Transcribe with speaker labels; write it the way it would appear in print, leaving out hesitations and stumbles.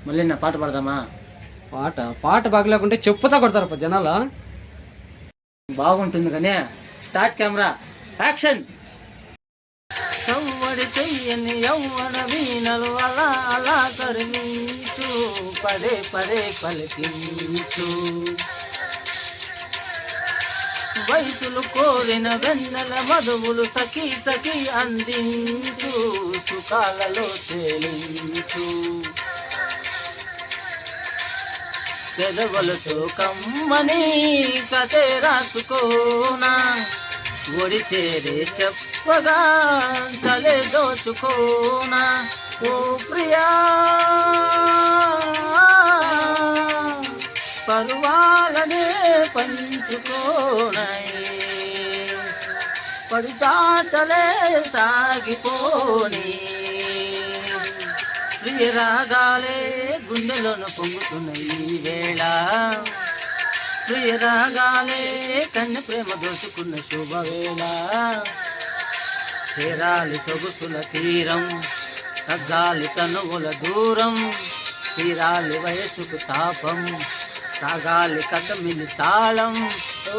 Speaker 1: మళ్ళీ నా పాట పాడదామా?
Speaker 2: పాట పాట బాగలేకుంటే చెప్పుతా కొడతారప్ప జనాలు.
Speaker 1: బాగుంటుంది కానీ స్టార్ట్ కెమెరా యాక్షన్. సవ్వడి చెయ్యని యవ్వన వీణలు అలా అలా కరిమించు, పదే పదే పలికించు. వయసులు కోరిన వెన్నెల మధువులు సఖీ సఖీ అందించు, సుఖాలలో తేలించు. పెదవులతో కమ్మని కథే రాసుకోనా, ఒడి చేరే చెప్పగా తలే దోచుకోనా. ఓ ప్రియా పరువాలనే పంచుకోనాయి, పడిచాటలే సాగిపోని. ప్రియ రాగాలే గుండెలోను పొంగుతున్న ఈ వేళ, ప్రియ రాగాలే కన్ను ప్రేమ దోచుకున్న శుభవేళ. చేరాలి సొగుసుల తీరం, తగ్గాలి తనువుల దూరం, తీరాలి వయసుకు తాపం, సాగాలి కథమిని తాళం. ఓ